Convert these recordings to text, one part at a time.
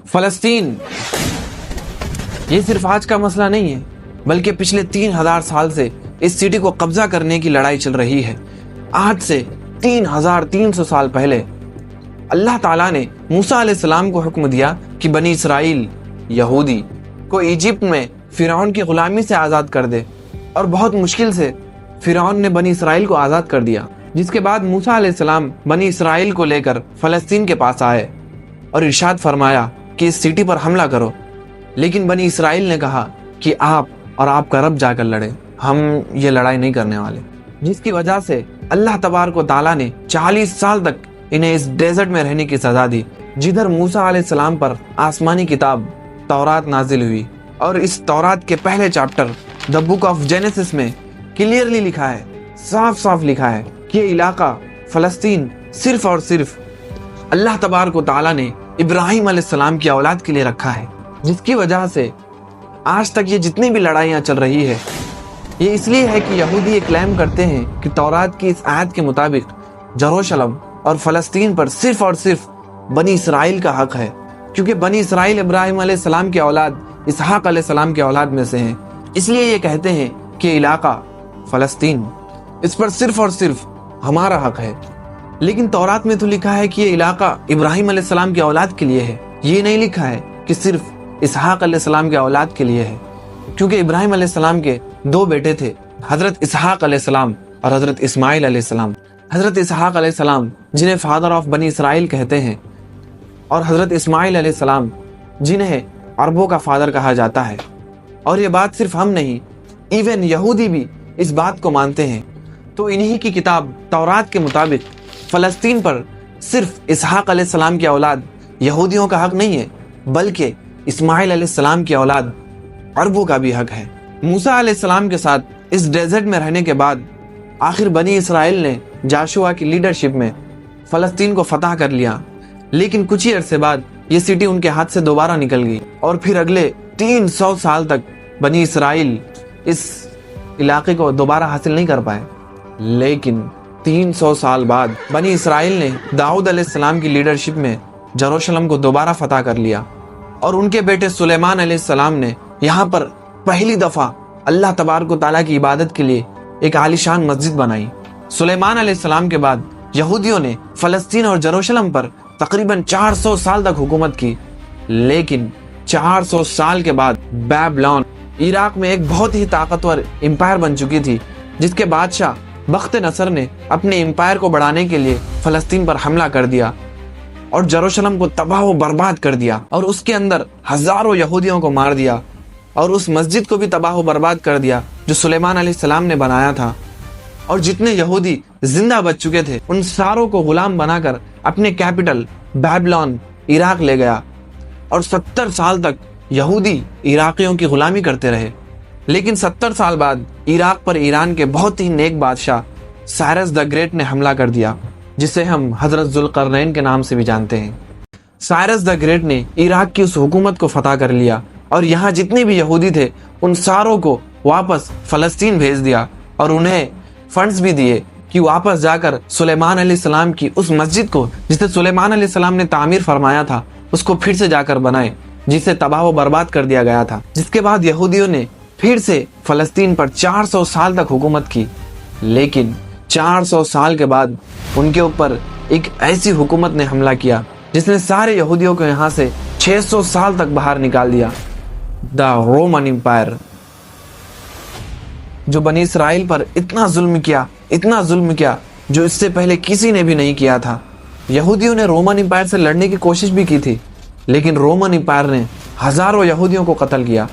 فلسطین یہ صرف آج کا مسئلہ نہیں ہے، بلکہ پچھلے 3000 سال سے اس سٹی کو قبضہ کرنے کی لڑائی چل رہی ہے۔ آج سے 3300 سال پہلے اللہ تعالیٰ نے موسیٰ علیہ السلام کو حکم دیا کہ بنی اسرائیل یہودی کو ایجپٹ میں فرعون کی غلامی سے آزاد کر دے، اور بہت مشکل سے فرعون نے بنی اسرائیل کو آزاد کر دیا، جس کے بعد موسیٰ علیہ السلام بنی اسرائیل کو لے کر فلسطین کے پاس آئے اور ارشاد فرمایا کہ اس سٹی پر حملہ کرو، لیکن بنی اسرائیل نے کہا کہ آپ اور آپ کا رب جا کر لڑے، ہم یہ لڑائی نہیں کرنے والے، جس کی وجہ سے اللہ تبارک و تعالیٰ نے 40 سال تک انہیں اس ڈیزرٹ میں رہنے کی سزا دی، جدھر موسیٰ علیہ السلام پر آسمانی کتاب تورات نازل ہوئی۔ اور اس تورات کے پہلے chapter the book of Genesis میں کلیئرلی لکھا ہے، صاف صاف لکھا ہے کہ یہ علاقہ فلسطین صرف اور صرف اللہ تبارک و تعالیٰ نے ابراہیم علیہ السلام کی اولاد کے لیے رکھا ہے، جس کی وجہ سے آج تک یہ جتنی بھی لڑائیاں چل رہی ہے یہ اس لیے ہے کہ یہودی یہ کلیم کرتے ہیں کہ تورات کی اس آیت کے مطابق جروشلم اور فلسطین پر صرف اور صرف بنی اسرائیل کا حق ہے، کیونکہ بنی اسرائیل ابراہیم علیہ السلام کی اولاد اسحاق علیہ السلام کی اولاد میں سے ہیں، اس لیے یہ کہتے ہیں کہ علاقہ فلسطین اس پر صرف اور صرف ہمارا حق ہے۔ لیکن تورات میں تو لکھا ہے کہ یہ علاقہ ابراہیم علیہ السلام کی اولاد کے لیے ہے، یہ نہیں لکھا ہے کہ صرف اسحاق علیہ السلام کی اولاد کے لیے ہے، کیونکہ ابراہیم علیہ السلام کے 2 بیٹے تھے، حضرت اسحاق علیہ السلام اور حضرت اسماعیل علیہ السلام۔ حضرت اسحاق علیہ السلام جنہیں فادر آف بنی اسرائیل کہتے ہیں، اور حضرت اسماعیل علیہ السلام جنہیں عربوں کا فادر کہا جاتا ہے۔ اور یہ بات صرف ہم نہیں، ایون یہودی بھی اس بات کو مانتے ہیں۔ تو انہی کی کتاب تورات کے مطابق فلسطین پر صرف اسحاق علیہ السلام کی اولاد یہودیوں کا حق نہیں ہے، بلکہ اسماعیل علیہ السلام کی اولاد عربوں کا بھی حق ہے۔ موسیٰ علیہ السلام کے ساتھ اس ڈیزرٹ میں رہنے کے بعد آخر بنی اسرائیل نے جاشوا کی لیڈرشپ میں فلسطین کو فتح کر لیا، لیکن کچھ ہی عرصے بعد یہ سٹی ان کے ہاتھ سے دوبارہ نکل گئی، اور پھر اگلے 300 سال تک بنی اسرائیل اس علاقے کو دوبارہ حاصل نہیں کر پائے۔ لیکن 300 سال بعد بنی اسرائیل نے داؤد علیہ السلام کی لیڈرشپ میں جروشلم کو دوبارہ فتح کر لیا، اور ان کے بیٹے سلیمان علیہ السلام نے یہاں پر پہلی دفعہ اللہ تبارک و تعالیٰ کی عبادت کے لیے ایک عالیشان مسجد بنائی۔ سلیمان علیہ السلام کے بعد یہودیوں نے فلسطین اور جروشلم پر تقریباً 400 سال تک حکومت کی، لیکن 400 سال کے بعد بیبلون عراق میں ایک بہت ہی طاقتور امپائر بن چکی تھی، جس کے بادشاہ بخت نصر نے اپنے امپائر کو بڑھانے کے لیے فلسطین پر حملہ کر دیا اور جروشلم کو تباہ و برباد کر دیا، اور اس کے اندر ہزاروں یہودیوں کو مار دیا، اور اس مسجد کو بھی تباہ و برباد کر دیا جو سلیمان علیہ السلام نے بنایا تھا۔ اور جتنے یہودی زندہ بچ چکے تھے ان ساروں کو غلام بنا کر اپنے کیپٹل بیبلون عراق لے گیا، اور 70 سال تک یہودی عراقیوں کی غلامی کرتے رہے۔ لیکن 70 سال بعد عراق پر ایران کے بہت ہی نیک بادشاہ سائرس دا گریٹ نے حملہ کر دیا، جسے ہم حضرت ذوالقرنین کے نام سے بھی جانتے ہیں۔ سائرس دا گریٹ نے عراق کی اس حکومت کو فتح کر لیا، اور یہاں جتنے بھی یہودی تھے ان ساروں کو واپس فلسطین بھیج دیا، اور انہیں فنڈز بھی دیے کہ واپس جا کر سلیمان علیہ السلام کی اس مسجد کو جسے سلیمان علیہ السلام نے تعمیر فرمایا تھا اس کو پھر سے جا کر بنائیں، جسے تباہ و برباد کر دیا گیا تھا۔ جس کے بعد یہودیوں نے پھر سے فلسطین پر 400 سال تک حکومت کی، لیکن 400 سال کے بعد ان کے اوپر ایک ایسی حکومت نے حملہ کیا جس نے سارے یہودیوں کو یہاں سے 600 سال تک باہر نکال دیا، دا رومن امپائر، جو بنی اسرائیل پر اتنا ظلم کیا جو اس سے پہلے کسی نے بھی نہیں کیا تھا۔ یہودیوں نے رومن امپائر سے لڑنے کی کوشش بھی کی تھی، لیکن رومن امپائر نے ہزاروں یہودیوں کو قتل کیا،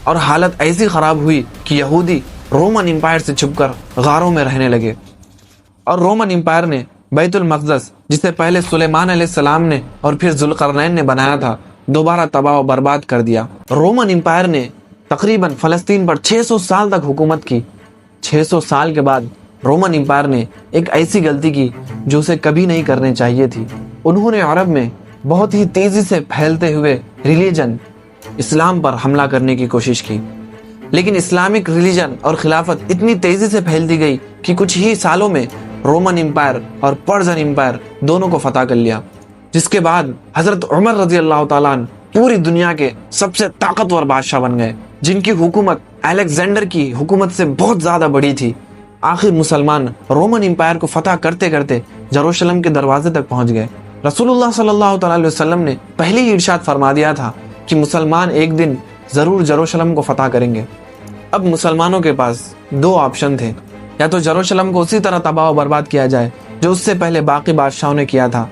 اور حالت ایسی خراب ہوئی کہ یہودی رومن امپائر سے چھپ کر غاروں میں رہنے لگے، اور رومن امپائر نے بیت المقدس جسے پہلے سلیمان علیہ السلام نے اور پھر ذوالقرنین نے بنایا تھا دوبارہ تباہ و برباد کر دیا۔ رومن امپائر نے تقریباً فلسطین پر 600 سال تک حکومت کی۔ 600 سال کے بعد رومن امپائر نے ایک ایسی غلطی کی جو اسے کبھی نہیں کرنی چاہیے تھی۔ انہوں نے عرب میں بہت ہی تیزی سے پھیلتے ہوئے ریلیجن اسلام پر حملہ کرنے کی کوشش کی، لیکن اسلامک ریلیجن اور خلافت اتنی تیزی سے پھیلتی گئی کہ کچھ ہی سالوں میں رومن امپائر اور پرشین امپائر دونوں کو فتح کر لیا، جس کے بعد حضرت عمر رضی اللہ تعالیٰ عنہ پوری دنیا کے سب سے طاقتور بادشاہ بن گئے، جن کی حکومت الیگزینڈر کی حکومت سے بہت زیادہ بڑی تھی۔ آخر مسلمان رومن امپائر کو فتح کرتے کرتے یروشلم کے دروازے تک پہنچ گئے۔ رسول اللہ صلی اللہ تعالی علیہ وسلم نے پہلے ہی ارشاد فرما دیا تھا کہ مسلمان ایک دن ضرور یروشلم کو فتح کریں گے۔ اب مسلمانوں کے پاس دو آپشن تھے، یا تو یروشلم کو اسی طرح تباہ و برباد کیا جائے جو اس سے پہلے باقی بادشاہوں نے کیا تھا،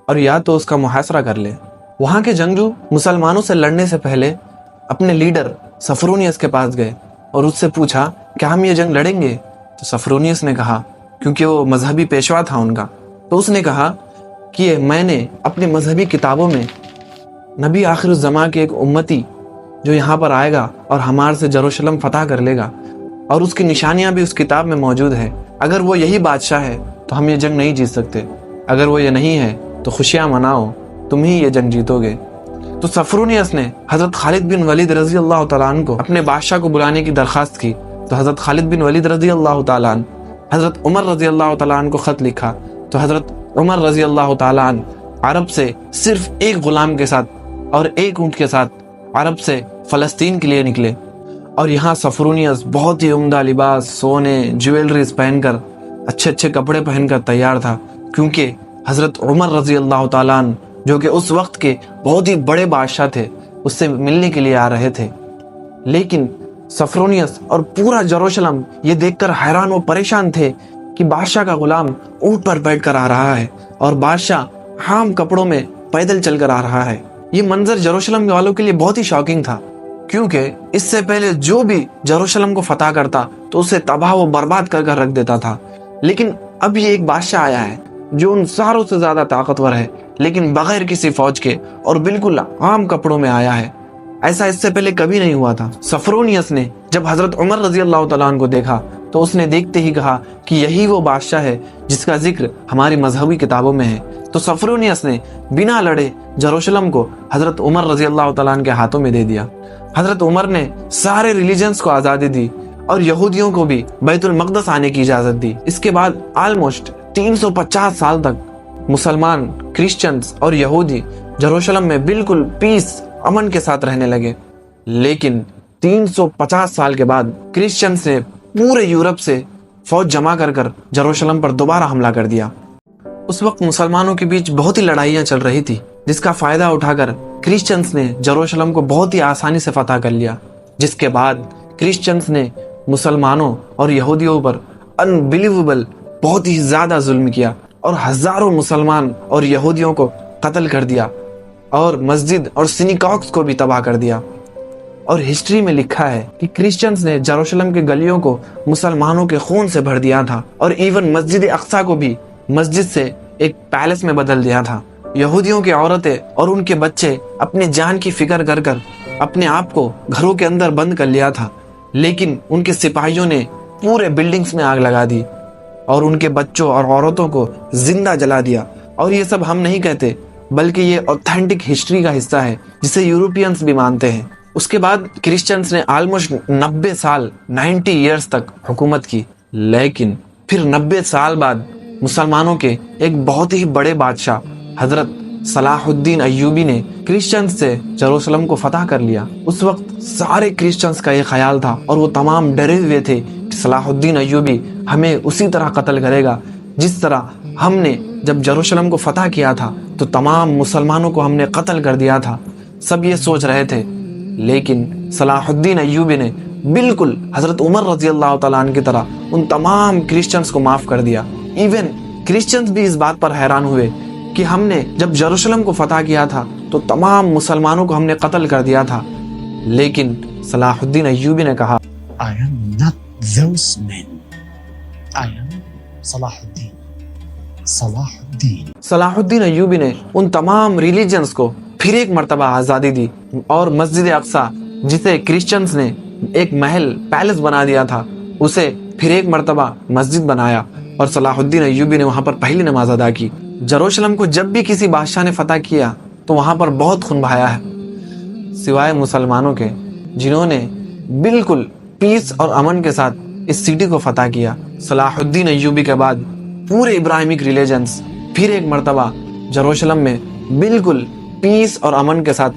اور یا تو اس کا محاصرہ کر لے۔ وہاں کے جنگجو مسلمانوں سے لڑنے سے پہلے اپنے لیڈر سفرونیس کے پاس گئے اور اس سے پوچھا کیا ہم یہ جنگ لڑیں گے؟ تو سفرونیس نے کہا، کیونکہ وہ مذہبی پیشوا تھا ان کا، تو اس نے کہا کہ میں نے اپنی مذہبی کتابوں میں نبی آخر الزماں کے ایک امتی جو یہاں پر آئے گا اور ہمارے سے یروشلم فتح کر لے گا، اور اس کی نشانیاں بھی اس کتاب میں موجود ہے، اگر وہ یہی بادشاہ ہے تو ہم یہ جنگ نہیں جیت سکتے، اگر وہ یہ نہیں ہے تو خوشیاں مناؤ، تم ہی یہ جنگ جیتو گے۔ تو سفرونیس نے حضرت خالد بن ولید رضی اللہ تعالیٰ عنہ کو اپنے بادشاہ کو بلانے کی درخواست کی، تو حضرت خالد بن ولید رضی اللہ تعالیٰ عنہ حضرت عمر رضی اللہ تعالیٰ عنہ کو خط لکھا، تو حضرت عمر رضی اللہ تعالیٰ عنہ عرب سے صرف ایک غلام کے ساتھ اور ایک اونٹ کے ساتھ عرب سے فلسطین کے لیے نکلے، اور یہاں سفرونیس بہت ہی عمدہ لباس، سونے، جویلریز پہن کر، اچھے اچھے کپڑے پہن کر تیار تھا، کیونکہ حضرت عمر رضی اللہ تعالیٰ عنہ جو کہ اس وقت کے بہت ہی بڑے بادشاہ تھے اس سے ملنے کے لیے آ رہے تھے۔ لیکن سفرونیس اور پورا یروشلم یہ دیکھ کر حیران و پریشان تھے کہ بادشاہ کا غلام اونٹ پر بیٹھ کر آ رہا ہے اور بادشاہ عام کپڑوں میں پیدل چل کر آ رہا ہے۔ یہ منظر یروشلم والوں کے لیے بہت ہی شاکنگ تھا، کیونکہ اس سے پہلے جو بھی یروشلم کو فتح کرتا تو اسے تباہ و برباد کر کر رکھ دیتا تھا، لیکن اب یہ ایک بادشاہ آیا ہے جو ان ساروں سے زیادہ طاقتور ہے، لیکن بغیر کسی فوج کے اور بالکل عام کپڑوں میں آیا ہے۔ ایسا اس سے پہلے کبھی نہیں ہوا تھا۔ سفرونیس نے جب حضرت عمر رضی اللہ تعالیٰ عنہ کو دیکھا تو اس نے دیکھتے ہی کہا کہ یہی وہ بادشاہ ہے جس کا ذکر ہماری مذہبی کتابوں میں ہے۔ تو سفرونیس نے بنا لڑے یروشلم کو حضرت عمر رضی اللہ تعالیٰ عنہ کے ہاتھوں میں دے دیا۔ حضرت عمر نے سارے ریلیجنز کو آزادی دی اور یہودیوں کو بھی بیت المقدس آنے کی اجازت دی۔ اس کے بعد آلموسٹ 350 سال تک مسلمان، کرسچنز اور یہودی یروشلم میں بالکل پیس، امن کے ساتھ رہنے لگے۔ لیکن 350 سال کے بعد کرسچنز نے پورے یورپ سے فوج جمع کر کر یروشلم پر دوبارہ حملہ کر دیا۔ اس وقت مسلمانوں کے بیچ بہت ہی لڑائیاں چل رہی تھی، جس کا فائدہ اٹھا کر کرسچنز نے یروشلم کو بہت ہی آسانی سے فتح کر لیا، جس کے بعد کرسچنز نے مسلمانوں اور یہودیوں پر انبلیویبل بہت ہی زیادہ ظلم کیا اور ہزاروں مسلمان اور یہودیوں کو قتل کر دیا اور مسجد اور سینیگاگز کو بھی تباہ کر دیا۔ اور ہسٹری میں لکھا ہے کہ کرسچنز نے یروشلم کے گلیوں کو مسلمانوں کے خون سے بھر دیا تھا، اور ایون مسجد اقصی کو بھی مسجد سے ایک پیلس میں بدل دیا تھا۔ یہودیوں کی عورتیں اور ان کے بچے اپنے جان کی فکر کر کر اپنے آپ کو گھروں کے اندر بند کر لیا تھا، لیکن ان کے سپاہیوں نے پورے بلڈنگز میں آگ لگا دی اور ان کے بچوں اور عورتوں کو زندہ جلا دیا۔ اور یہ سب ہم نہیں کہتے، بلکہ یہ اوتھینٹک ہسٹری کا حصہ ہے جسے یورپینز بھی مانتے ہیں۔ اس کے بعد کرسچنز نے آلموسٹ 90 سال 90 ایئرز تک حکومت کی، لیکن پھر 90 سال بعد مسلمانوں کے ایک بہت ہی بڑے بادشاہ حضرت صلاح الدین ایوبی نے کرسچنز سے یروشلم کو فتح کر لیا۔ اس وقت سارے کرسچنز کا یہ خیال تھا اور وہ تمام ڈرے ہوئے تھے کہ صلاح الدین ایوبی ہمیں اسی طرح قتل کرے گا جس طرح ہم نے جب یروشلم کو فتح کیا تھا تو تمام مسلمانوں کو ہم نے قتل کر دیا تھا۔ سب یہ سوچ رہے تھے، لیکن صلاح الدین ایوبی نے بالکل حضرت عمر رضی اللہ تعالیٰ عنہ کی طرح ان تمام کرسچنز کو معاف کر دیا۔ ایون کرسچنز بھی اس بات پر حیران ہوئے کہ ہم نے جب یروشلم کو فتح کیا تھا تو تمام مسلمانوں کو ہم نے قتل کر دیا تھا، لیکن صلاح الدین ایوبی نے کہا I am not those men. I am صلاح الدین۔ صلاح الدین ایوبی نے ان تمام ریلیجنز کو پھر ایک مرتبہ آزادی دی اور مسجد اقصی جسے کرسچنز نے ایک محل پیلس بنا دیا تھا اسے پھر ایک مرتبہ مسجد بنایا، اور صلاح الدین ایوبی نے وہاں پر پہلی نماز ادا کی۔ یروشلم کو جب بھی کسی بادشاہ نے فتح کیا تو وہاں پر بہت خون بہایا ہے، سوائے مسلمانوں کے جنہوں نے بالکل پیس اور امن کے ساتھ اس سٹی کو فتح کیا۔ صلاح الدین ایوبی کے بعد پورے ابراہیمک ریلیجنز پھر ایک مرتبہ یروشلم میں بالکل پیس اور امن کے ساتھ